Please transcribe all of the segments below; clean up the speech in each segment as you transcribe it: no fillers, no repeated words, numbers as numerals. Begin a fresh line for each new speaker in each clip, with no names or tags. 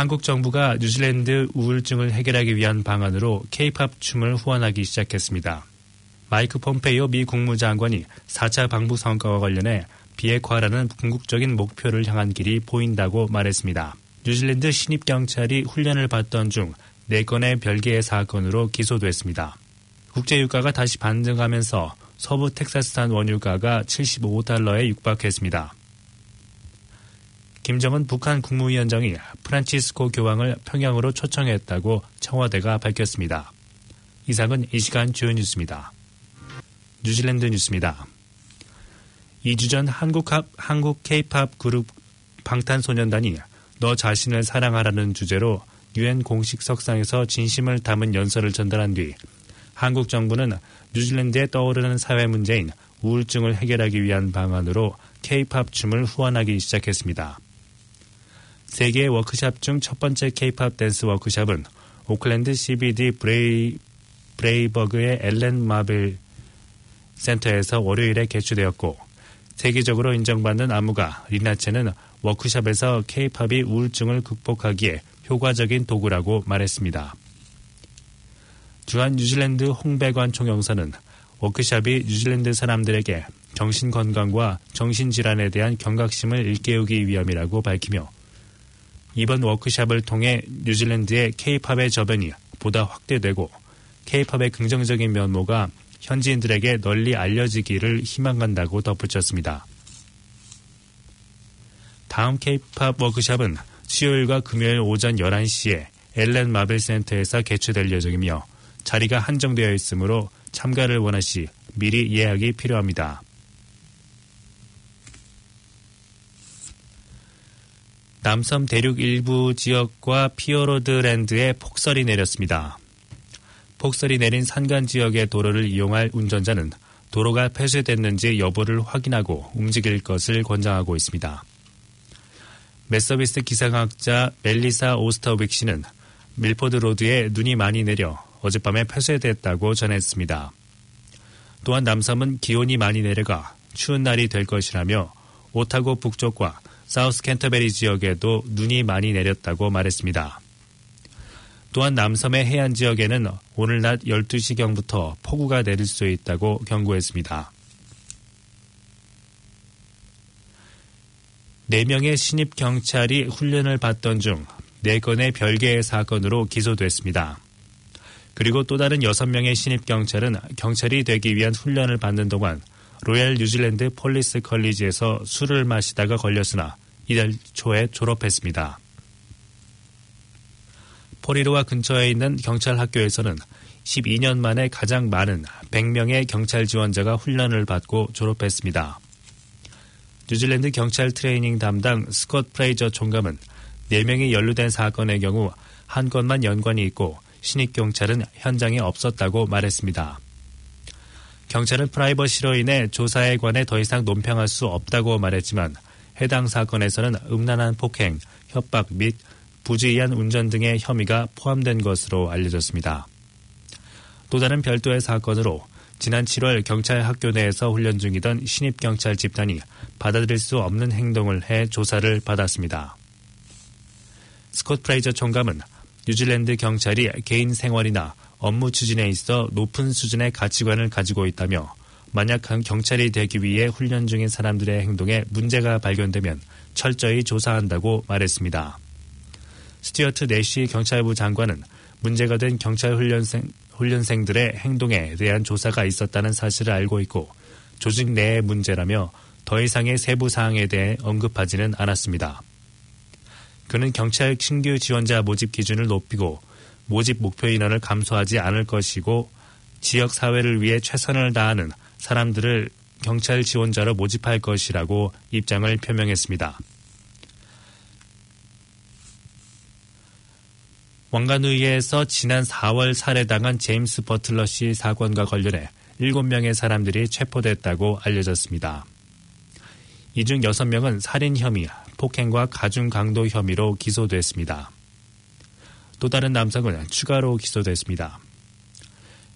한국 정부가 뉴질랜드 우울증을 해결하기 위한 방안으로 K-팝 춤을 후원하기 시작했습니다. 마이크 폼페이오 미 국무장관이 4차 방북 성과와 관련해 비핵화라는 궁극적인 목표를 향한 길이 보인다고 말했습니다. 뉴질랜드 신입경찰이 훈련을 받던 중 4건의 별개의 사건으로 기소됐습니다. 국제유가가 다시 반등하면서 서부 텍사스산 원유가가 $75에 육박했습니다. 김정은 북한 국무위원장이 프란치스코 교황을 평양으로 초청했다고 청와대가 밝혔습니다. 이상은 이 시간 주요 뉴스입니다. 뉴질랜드 뉴스입니다. 2주 전 한국 K-팝 그룹 방탄소년단이 너 자신을 사랑하라는 주제로 UN 공식 석상에서 진심을 담은 연설을 전달한 뒤 한국 정부는 뉴질랜드에 떠오르는 사회 문제인 우울증을 해결하기 위한 방안으로 K-팝 춤을 후원하기 시작했습니다. 세계의 워크샵 중 첫 번째 K-팝 댄스 워크샵은 오클랜드 CBD 브레이버그의 엘렌 마벨 센터에서 월요일에 개최되었고 세계적으로 인정받는 안무가 리나체는 워크샵에서 K-팝이 우울증을 극복하기에 효과적인 도구라고 말했습니다. 주한 뉴질랜드 홍백관 총영사는 워크샵이 뉴질랜드 사람들에게 정신건강과 정신질환에 대한 경각심을 일깨우기 위함이라고 밝히며 이번 워크샵을 통해 뉴질랜드의 K-팝의 저변이 보다 확대되고 K-팝의 긍정적인 면모가 현지인들에게 널리 알려지기를 희망한다고 덧붙였습니다. 다음 K-팝 워크샵은 수요일과 금요일 오전 11시에 엘렌 마벨 센터에서 개최될 예정이며 자리가 한정되어 있으므로 참가를 원하시 미리 예약이 필요합니다. 남섬 대륙 일부 지역과 피어로드랜드에 폭설이 내렸습니다. 폭설이 내린 산간 지역의 도로를 이용할 운전자는 도로가 폐쇄됐는지 여부를 확인하고 움직일 것을 권장하고 있습니다. 맷서비스 기상학자 멜리사 오스터윅 씨는 밀포드 로드에 눈이 많이 내려 어젯밤에 폐쇄됐다고 전했습니다. 또한 남섬은 기온이 많이 내려가 추운 날이 될 것이라며 오타고 북쪽과 사우스 캔터베리 지역에도 눈이 많이 내렸다고 말했습니다. 또한 남섬의 해안 지역에는 오늘 낮 12시경부터 폭우가 내릴 수 있다고 경고했습니다. 4명의 신입 경찰이 훈련을 받던 중 4건의 별개의 사건으로 기소됐습니다. 그리고 또 다른 6명의 신입 경찰은 경찰이 되기 위한 훈련을 받는 동안 로얄 뉴질랜드 폴리스 컬리지에서 술을 마시다가 걸렸으나 이달 초에 졸업했습니다. 포리로아 근처에 있는 경찰 학교에서는 12년 만에 가장 많은 100명의 경찰 지원자가 훈련을 받고 졸업했습니다. 뉴질랜드 경찰 트레이닝 담당 스콧 프레이저 총감은 4명이 연루된 사건의 경우 한 건만 연관이 있고 신입 경찰은 현장에 없었다고 말했습니다. 경찰은 프라이버시로 인해 조사에 관해 더 이상 논평할 수 없다고 말했지만 해당 사건에서는 음란한 폭행, 협박 및 부주의한 운전 등의 혐의가 포함된 것으로 알려졌습니다. 또 다른 별도의 사건으로 지난 7월 경찰 학교 내에서 훈련 중이던 신입경찰 집단이 받아들일 수 없는 행동을 해 조사를 받았습니다. 스콧 프레이저 총감은 뉴질랜드 경찰이 개인 생활이나 업무 추진에 있어 높은 수준의 가치관을 가지고 있다며 만약 경찰이 되기 위해 훈련 중인 사람들의 행동에 문제가 발견되면 철저히 조사한다고 말했습니다. 스튜어트 내시 경찰부 장관은 문제가 된 경찰 훈련생들의 행동에 대한 조사가 있었다는 사실을 알고 있고 조직 내의 문제라며 더 이상의 세부 사항에 대해 언급하지는 않았습니다. 그는 경찰 신규 지원자 모집 기준을 높이고 모집 목표 인원을 감소하지 않을 것이고 지역 사회를 위해 최선을 다하는 사람들을 경찰 지원자로 모집할 것이라고 입장을 표명했습니다. 왕가누이에서 지난 4월 살해당한 제임스 버틀러 씨 사건과 관련해 7명의 사람들이 체포됐다고 알려졌습니다. 이 중 6명은 살인 혐의, 폭행과 가중강도 혐의로 기소됐습니다. 또 다른 남성은 추가로 기소됐습니다.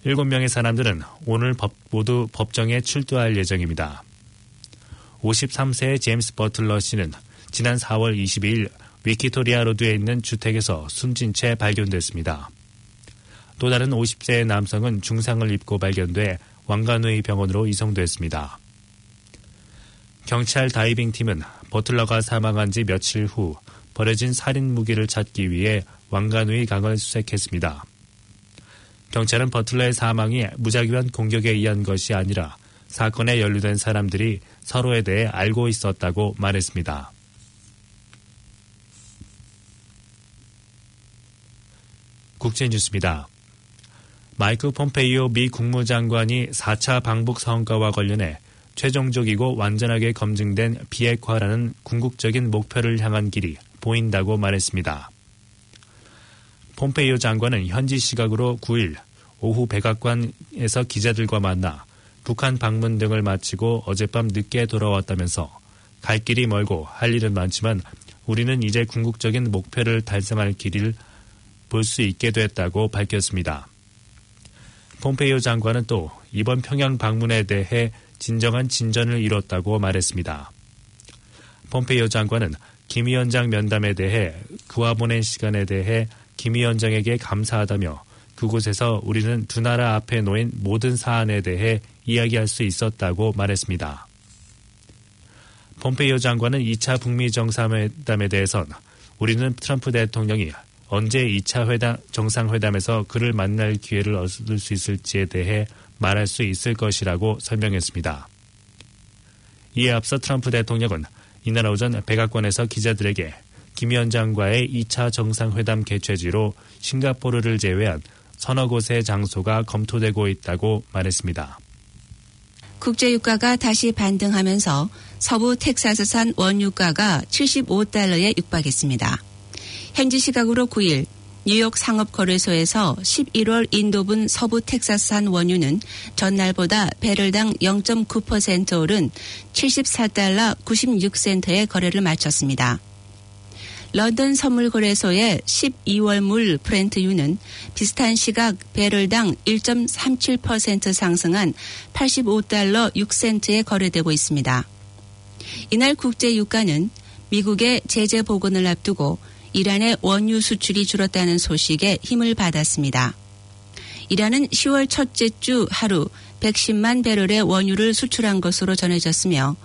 7명의 사람들은 오늘 모두 법정에 출두할 예정입니다. 53세의 제임스 버틀러 씨는 지난 4월 22일 위키토리아 로드에 있는 주택에서 숨진 채 발견됐습니다. 또 다른 50세의 남성은 중상을 입고 발견돼 왕가누이 병원으로 이송됐습니다. 경찰 다이빙팀은 버틀러가 사망한 지 며칠 후 버려진 살인 무기를 찾기 위해 왕가누이 강을 수색했습니다. 경찰은 버틀러의 사망이 무작위한 공격에 의한 것이 아니라 사건에 연루된 사람들이 서로에 대해 알고 있었다고 말했습니다. 국제뉴스입니다. 마이크 폼페이오 미 국무장관이 4차 방북 성과와 관련해 최종적이고 완전하게 검증된 비핵화라는 궁극적인 목표를 향한 길이 보인다고 말했습니다. 폼페이오 장관은 현지 시각으로 9일 오후 백악관에서 기자들과 만나 북한 방문 등을 마치고 어젯밤 늦게 돌아왔다면서 갈 길이 멀고 할 일은 많지만 우리는 이제 궁극적인 목표를 달성할 길을 볼 수 있게 됐다고 밝혔습니다. 폼페이오 장관은 또 이번 평양 방문에 대해 진정한 진전을 이뤘다고 말했습니다. 폼페이오 장관은 김 위원장 면담에 대해 그와 보낸 시간에 대해 김 위원장에게 감사하다며 그곳에서 우리는 두 나라 앞에 놓인 모든 사안에 대해 이야기할 수 있었다고 말했습니다. 폼페이오 장관은 2차 북미 정상회담에 대해선 우리는 트럼프 대통령이 언제 2차 정상회담에서 그를 만날 기회를 얻을 수 있을지에 대해 말할 수 있을 것이라고 설명했습니다. 이에 앞서 트럼프 대통령은 이날 오전 백악관에서 기자들에게 김 위원장과의 2차 정상회담 개최지로 싱가포르를 제외한 서너 곳의 장소가 검토되고 있다고 말했습니다.
국제유가가 다시 반등하면서 서부 텍사스산 원유가가 $75에 육박했습니다. 현지 시각으로 9일 뉴욕 상업거래소에서 11월 인도분 서부 텍사스산 원유는 전날보다 배럴당 0.9% 오른 $74 96센트의 거래를 마쳤습니다. 런던 선물거래소의 12월물 브렌트유는 비슷한 시각 배럴당 1.37% 상승한 $85 6센트에 거래되고 있습니다. 이날 국제유가는 미국의 제재 복원을 앞두고 이란의 원유 수출이 줄었다는 소식에 힘을 받았습니다. 이란은 10월 첫째 주 하루 110만 배럴의 원유를 수출한 것으로 전해졌으며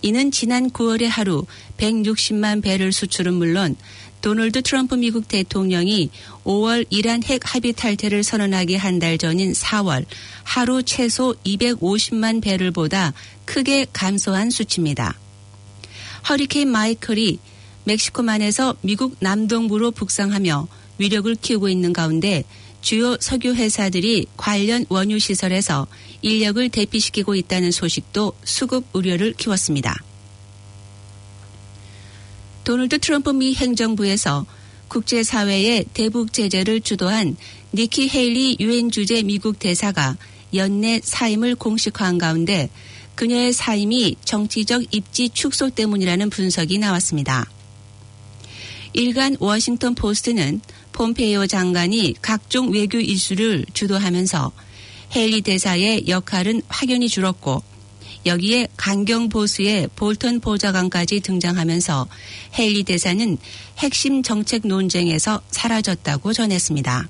이는 지난 9월에 하루 160만 배럴 수출은 물론 도널드 트럼프 미국 대통령이 5월 이란 핵 합의 탈퇴를 선언하기 한 달 전인 4월 하루 최소 250만 배럴보다 크게 감소한 수치입니다. 허리케인 마이클이 멕시코만에서 미국 남동부로 북상하며 위력을 키우고 있는 가운데 주요 석유 회사들이 관련 원유 시설에서 인력을 대피시키고 있다는 소식도 수급 우려를 키웠습니다. 도널드 트럼프 미 행정부에서 국제사회의 대북 제재를 주도한 니키 헤일리 유엔 주재 미국 대사가 연내 사임을 공식화한 가운데 그녀의 사임이 정치적 입지 축소 때문이라는 분석이 나왔습니다. 일간 워싱턴 포스트는 폼페이오 장관이 각종 외교 이슈를 주도하면서 헤일리 대사의 역할은 확연히 줄었고 여기에 강경 보수의 볼턴 보좌관까지 등장하면서 헤일리 대사는 핵심 정책 논쟁에서 사라졌다고 전했습니다.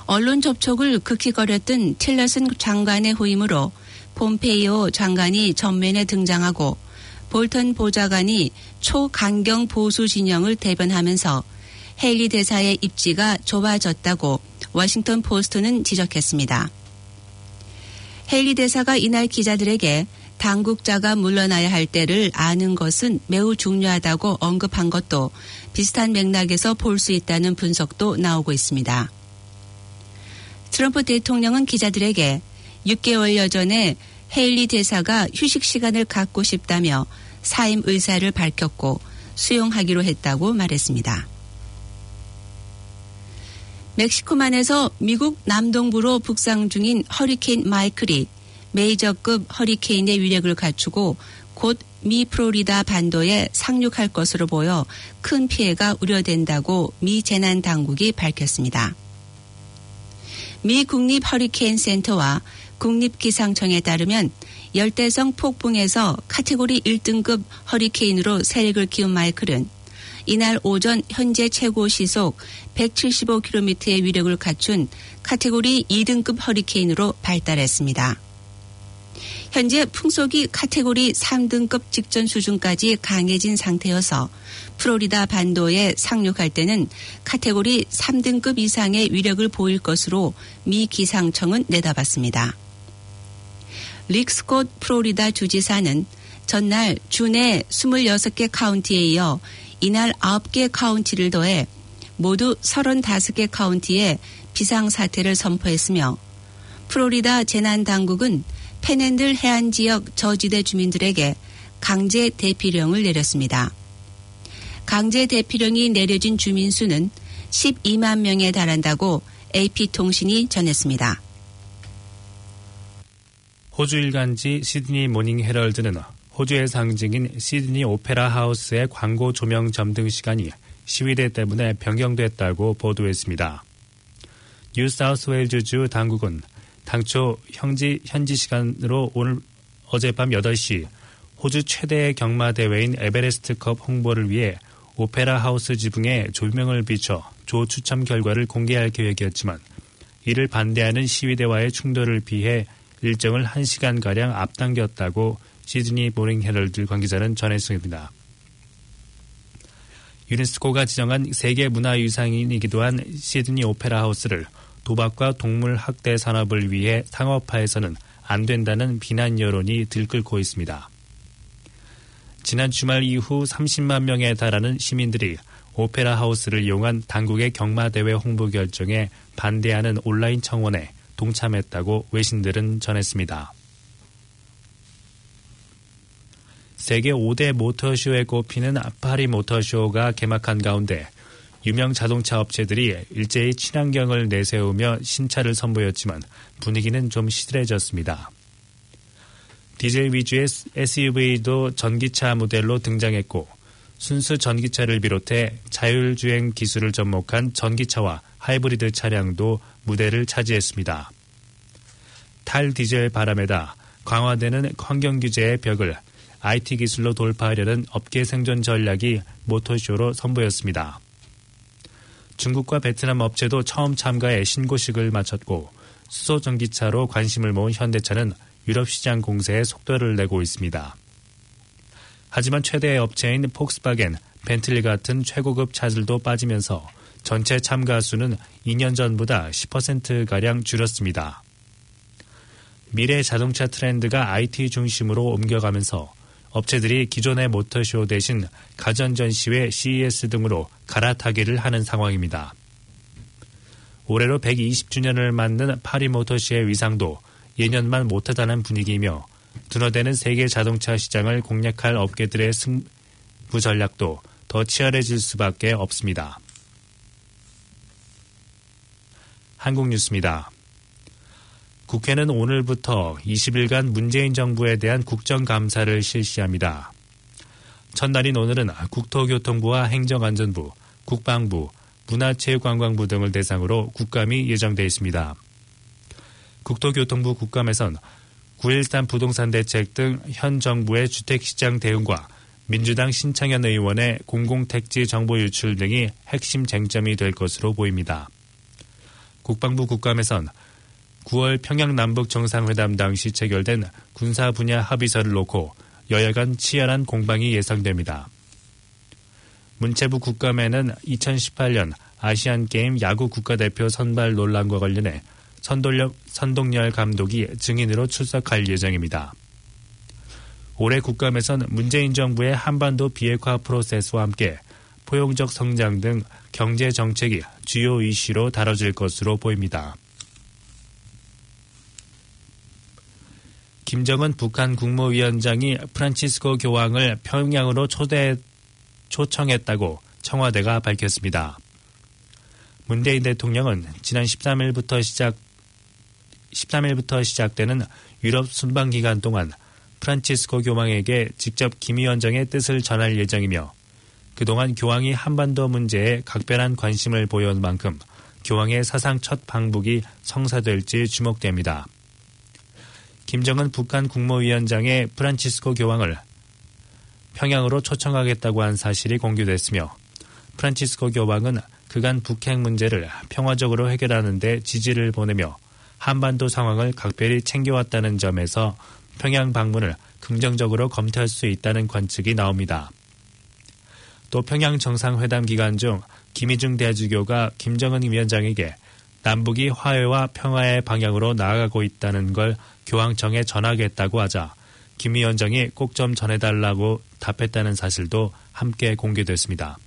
언론 접촉을 극히 거렸던 틸러슨 장관의 후임으로 폼페이오 장관이 전면에 등장하고 볼턴 보좌관이 초강경 보수 진영을 대변하면서 헤일리 대사의 입지가 좁아졌다고 워싱턴 포스트는 지적했습니다. 헤일리 대사가 이날 기자들에게 당국자가 물러나야 할 때를 아는 것은 매우 중요하다고 언급한 것도 비슷한 맥락에서 볼 수 있다는 분석도 나오고 있습니다. 트럼프 대통령은 기자들에게 6개월여 전에 헤일리 대사가 휴식 시간을 갖고 싶다며 사임 의사를 밝혔고 수용하기로 했다고 말했습니다. 멕시코만에서 미국 남동부로 북상 중인 허리케인 마이클이 메이저급 허리케인의 위력을 갖추고 곧 미 플로리다 반도에 상륙할 것으로 보여 큰 피해가 우려된다고 미 재난당국이 밝혔습니다. 미 국립 허리케인 센터와 국립기상청에 따르면 열대성 폭풍에서 카테고리 1등급 허리케인으로 세력을 키운 마이클은 이날 오전 현재 최고 시속 175km의 위력을 갖춘 카테고리 2등급 허리케인으로 발달했습니다. 현재 풍속이 카테고리 3등급 직전 수준까지 강해진 상태여서 플로리다 반도에 상륙할 때는 카테고리 3등급 이상의 위력을 보일 것으로 미 기상청은 내다봤습니다. 릭 스콧 플로리다 주지사는 전날 주내 26개 카운티에 이어 이날 9개 카운티를 더해 모두 35개 카운티에 비상사태를 선포했으며 플로리다 재난당국은 팬핸들 해안 지역 저지대 주민들에게 강제 대피령을 내렸습니다. 강제 대피령이 내려진 주민 수는 12만 명에 달한다고 AP통신이 전했습니다.
호주 일간지 시드니 모닝 헤럴드는 호주의 상징인 시드니 오페라 하우스의 광고 조명 점등 시간이 시위대 때문에 변경됐다고 보도했습니다. 뉴사우스웨일즈주 당국은 당초 현지 시간으로 어젯밤 8시 호주 최대의 경마대회인 에베레스트컵 홍보를 위해 오페라 하우스 지붕에 조명을 비춰 조 추첨 결과를 공개할 계획이었지만 이를 반대하는 시위대와의 충돌을 피해 일정을 1시간가량 앞당겼다고 시드니 모닝 헤럴드 관계자는 전했습니다. 유네스코가 지정한 세계 문화유산이기도 한 시드니 오페라 하우스를 도박과 동물 학대 산업을 위해 상업화해서는 안 된다는 비난 여론이 들끓고 있습니다. 지난 주말 이후 30만 명에 달하는 시민들이 오페라 하우스를 이용한 당국의 경마대회 홍보 결정에 반대하는 온라인 청원에 동참했다고 외신들은 전했습니다. 세계 5대 모터쇼에 꼽히는 파리 모터쇼가 개막한 가운데 유명 자동차 업체들이 일제히 친환경을 내세우며 신차를 선보였지만 분위기는 좀 시들해졌습니다. 디젤 위주의 SUV도 전기차 모델로 등장했고 순수 전기차를 비롯해 자율주행 기술을 접목한 전기차와 하이브리드 차량도 무대를 차지했습니다. 탈디젤 바람에다 강화되는 환경규제의 벽을 IT 기술로 돌파하려는 업계 생존 전략이 모터쇼로 선보였습니다. 중국과 베트남 업체도 처음 참가해 신고식을 마쳤고 수소 전기차로 관심을 모은 현대차는 유럽 시장 공세에 속도를 내고 있습니다. 하지만 최대 업체인 폭스바겐, 벤틀리 같은 최고급 차들도 빠지면서 전체 참가 수는 2년 전보다 10%가량 줄었습니다. 미래 자동차 트렌드가 IT 중심으로 옮겨가면서 업체들이 기존의 모터쇼 대신 가전전시회 CES 등으로 갈아타기를 하는 상황입니다. 올해로 120주년을 맞는 파리 모터쇼의 위상도 예년만 못하다는 분위기이며 둔화되는 세계 자동차 시장을 공략할 업계들의 승부 전략도 더 치열해질 수밖에 없습니다. 한국 뉴스입니다. 국회는 오늘부터 20일간 문재인 정부에 대한 국정감사를 실시합니다. 첫날인 오늘은 국토교통부와 행정안전부, 국방부, 문화체육관광부 등을 대상으로 국감이 예정돼 있습니다. 국토교통부 국감에선 9.13 부동산 대책 등 현 정부의 주택시장 대응과 민주당 신창현 의원의 공공택지 정보 유출 등이 핵심 쟁점이 될 것으로 보입니다. 국방부 국감에선 9월 평양 남북 정상회담 당시 체결된 군사 분야 합의서를 놓고 여야 간 치열한 공방이 예상됩니다. 문체부 국감에는 2018년 아시안게임 야구 국가대표 선발 논란과 관련해 선동열 감독이 증인으로 출석할 예정입니다. 올해 국감에선 문재인 정부의 한반도 비핵화 프로세스와 함께 포용적 성장 등 경제 정책이 주요 이슈로 다뤄질 것으로 보입니다. 김정은 북한 국무위원장이 프란치스코 교황을 평양으로 초청했다고 청와대가 밝혔습니다. 문재인 대통령은 지난 13일부터 시작되는 유럽 순방 기간 동안 프란치스코 교황에게 직접 김 위원장의 뜻을 전할 예정이며 그동안 교황이 한반도 문제에 각별한 관심을 보여온 만큼 교황의 사상 첫 방북이 성사될지 주목됩니다. 김정은 북한 국무위원장의 프란치스코 교황을 평양으로 초청하겠다고 한 사실이 공개됐으며 프란치스코 교황은 그간 북핵 문제를 평화적으로 해결하는 데 지지를 보내며 한반도 상황을 각별히 챙겨왔다는 점에서 평양 방문을 긍정적으로 검토할 수 있다는 관측이 나옵니다. 또 평양 정상회담 기간 중 김희중 대주교가 김정은 위원장에게 남북이 화해와 평화의 방향으로 나아가고 있다는 걸 교황청에 전하겠다고 하자 김 위원장이 꼭 좀 전해달라고 답했다는 사실도 함께 공개됐습니다.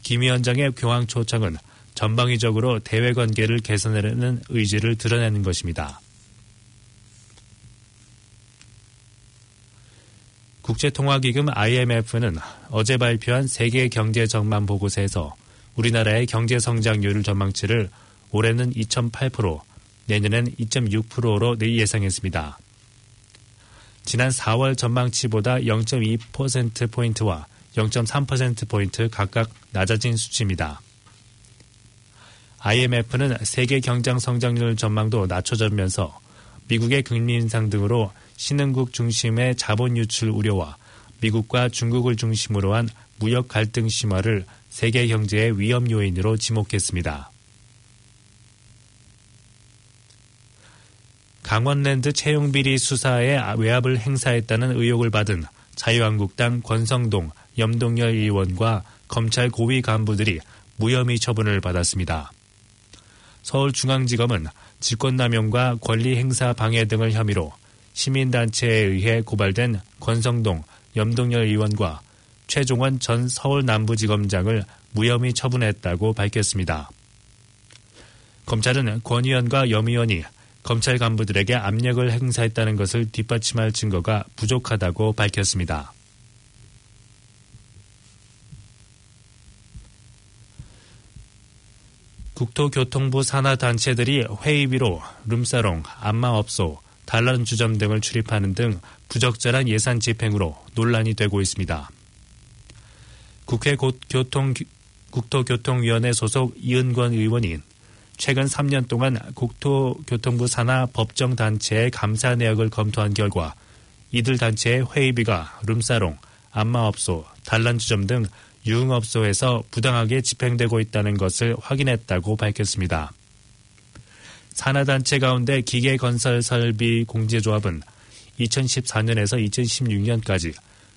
김 위원장의 교황 초청은 전방위적으로 대외 관계를 개선하려는 의지를 드러내는 것입니다. 국제통화기금 IMF는 어제 발표한 세계 경제 전망 보고서에서 우리나라의 경제 성장률 전망치를 올해는 2.8%, 내년엔 2.6%로 예상했습니다. 지난 4월 전망치보다 0.2%포인트와 0.3%포인트 각각 낮아진 수치입니다. IMF는 세계 경제 성장률 전망도 낮춰졌면서 미국의 금리 인상 등으로 신흥국 중심의 자본 유출 우려와 미국과 중국을 중심으로 한 무역 갈등 심화를 세계 경제의 위험 요인으로 지목했습니다. 강원랜드 채용비리 수사에 외압을 행사했다는 의혹을 받은 자유한국당 권성동, 염동열 의원과 검찰 고위 간부들이 무혐의 처분을 받았습니다. 서울중앙지검은 직권남용과 권리행사 방해 등을 혐의로 시민단체에 의해 고발된 권성동, 염동열 의원과 최종원 전 서울남부지검장을 무혐의 처분했다고 밝혔습니다. 검찰은 권 의원과 염 의원이 검찰 간부들에게 압력을 행사했다는 것을 뒷받침할 증거가 부족하다고 밝혔습니다. 국토교통부 산하단체들이 회의비로 룸사롱, 안마업소, 단란주점 등을 출입하는 등 부적절한 예산 집행으로 논란이 되고 있습니다. 국회 국토교통위원회 소속 이은권 의원이 최근 3년 동안 국토교통부 산하 법정단체의 감사 내역을 검토한 결과 이들 단체의 회의비가 룸사롱, 안마업소, 단란주점 등 유흥업소에서 부당하게 집행되고 있다는 것을 확인했다고 밝혔습니다. 산하단체 가운데 기계건설설비공제조합은 2014년에서 2016년까지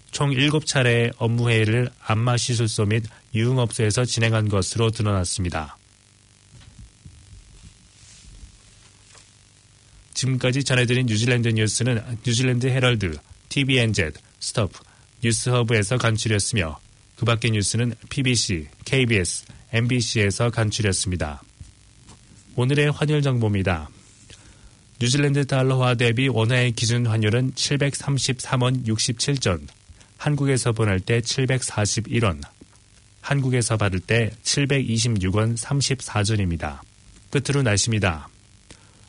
총 7차례의 업무회의를 안마시술소 및 유흥업소에서 진행한 것으로 드러났습니다. 지금까지 전해드린 뉴질랜드 뉴스는 뉴질랜드 헤럴드, TVNZ, 스톱, 뉴스허브에서 간추렸으며 그 밖의 뉴스는 PBC, KBS, MBC에서 간추렸습니다. 오늘의 환율 정보입니다. 뉴질랜드 달러화 대비 원화의 기준 환율은 733원 67전, 한국에서 보낼 때 741원, 한국에서 받을 때 726원 34전입니다. 끝으로 날씨입니다.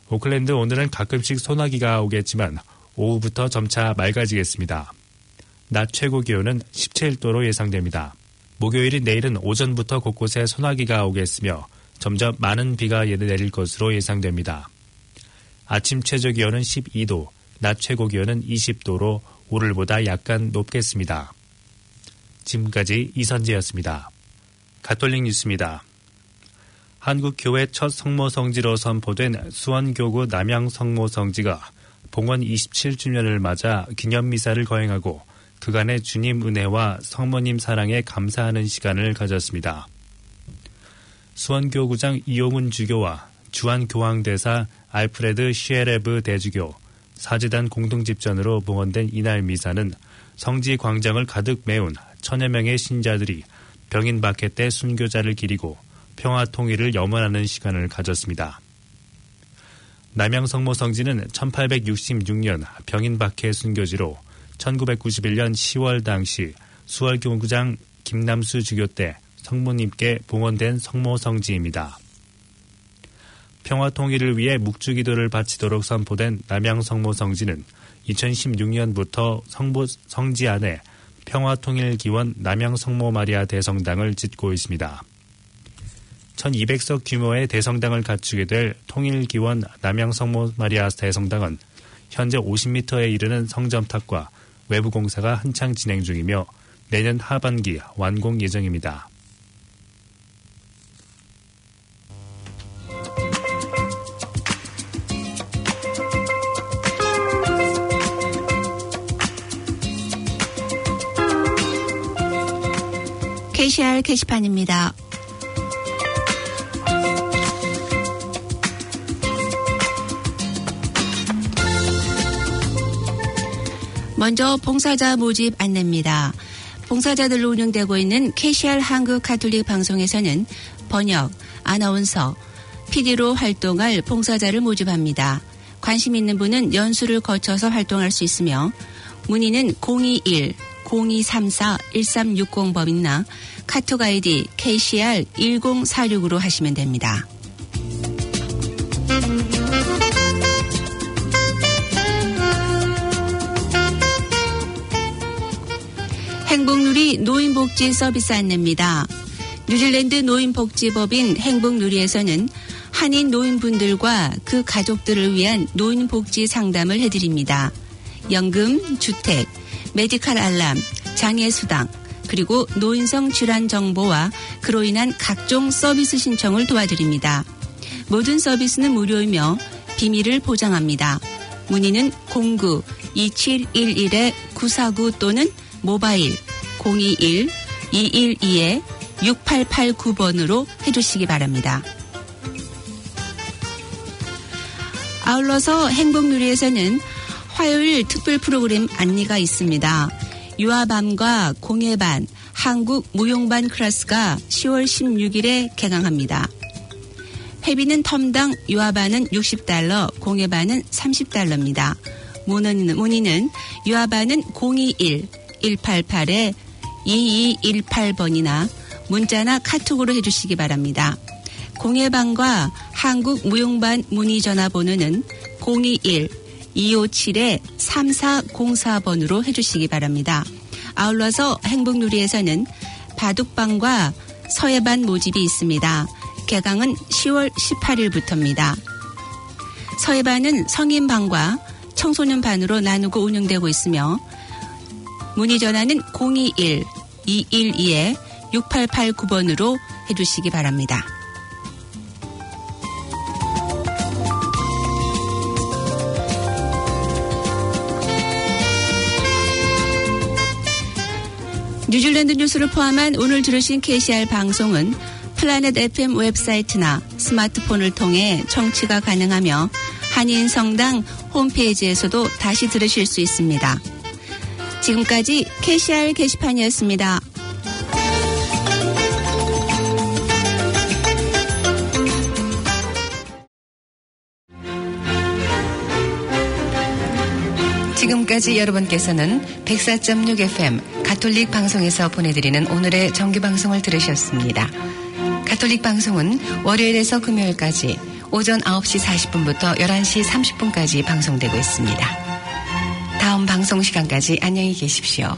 오클랜드 오늘은 가끔씩 소나기가 오겠지만 오후부터 점차 맑아지겠습니다. 낮 최고 기온은 17도로 예상됩니다. 목요일인 내일은 오전부터 곳곳에 소나기가 오겠으며 점점 많은 비가 내릴 것으로 예상됩니다. 아침 최저 기온은 12도, 낮 최고 기온은 20도로 오늘보다 약간 높겠습니다. 지금까지 이선재였습니다. 가톨릭 뉴스입니다. 한국 교회 첫 성모성지로 선포된 수원교구 남양성모성지가 봉헌 27주년을 맞아 기념미사를 거행하고 그간의 주님 은혜와 성모님 사랑에 감사하는 시간을 가졌습니다. 수원교구장 이용훈 주교와 주한교황대사 알프레드 슈에레브 대주교, 사제단 공동집전으로 봉헌된 이날 미사는 성지 광장을 가득 메운 천여 명의 신자들이 병인 박해 때 순교자를 기리고 평화 통일을 염원하는 시간을 가졌습니다. 남양성모성지는 1866년 병인 박해 순교지로 1991년 10월 당시 수월교구장 김남수 주교 때 성모님께 봉헌된 성모성지입니다. 평화 통일을 위해 묵주기도를 바치도록 선포된 남양성모성지는 2016년부터 성지 안에 평화통일기원 남양성모마리아 대성당을 짓고 있습니다. 1200석 규모의 대성당을 갖추게 될 통일기원 남양성모마리아 대성당은 현재 50m에 이르는 성점탑과 외부 공사가 한창 진행 중이며 내년 하반기 완공 예정입니다.
KCR 게시판입니다. 먼저 봉사자 모집 안내입니다. 봉사자들로 운영되고 있는 KCR 한국 가톨릭 방송에서는 번역, 아나운서, PD로 활동할 봉사자를 모집합니다. 관심 있는 분은 연수를 거쳐서 활동할 수 있으며 문의는 021-0234-1360번이나 카톡 아이디 KCR 1046으로 하시면 됩니다. 행복누리 노인복지 서비스 안내입니다. 뉴질랜드 노인복지법인 행복누리에서는 한인 노인분들과 그 가족들을 위한 노인복지 상담을 해드립니다. 연금, 주택, 메디칼 알람, 장애수당, 그리고 노인성 질환 정보와 그로 인한 각종 서비스 신청을 도와드립니다. 모든 서비스는 무료이며 비밀을 보장합니다. 문의는 09-2711-949 또는 모바일 021-212-6889번으로 해주시기 바랍니다. 아울러서 행복누리에서는 화요일 특별 프로그램 안내가 있습니다. 유아반과 공예반, 한국 무용반 클래스가 10월 16일에 개강합니다. 회비는 텀당 유아반은 $60, 공예반은 $30입니다. 문의는 유아반은 021-188-2218번이나 문자나 카톡으로 해주시기 바랍니다. 공예반과 한국 무용반 문의 전화번호는 021-257-3404번으로 해주시기 바랍니다. 아울러서 행복누리에서는 바둑반과 서예반 모집이 있습니다. 개강은 10월 18일부터입니다. 서예반은 성인반과 청소년반으로 나누고 운영되고 있으며 문의 전화는 021-212-6889번으로 해주시기 바랍니다. 뉴질랜드 뉴스를 포함한 오늘 들으신 KCR 방송은 플라넷 FM 웹사이트나 스마트폰을 통해 청취가 가능하며 한인 성당 홈페이지에서도 다시 들으실 수 있습니다. 지금까지 KCR 게시판이었습니다. 지금까지 여러분께서는 104.6 FM 가톨릭 방송에서 보내드리는 오늘의 정규방송을 들으셨습니다. 가톨릭 방송은 월요일에서 금요일까지 오전 9시 40분부터 11시 30분까지 방송되고 있습니다. 다음 방송 시간까지 안녕히 계십시오.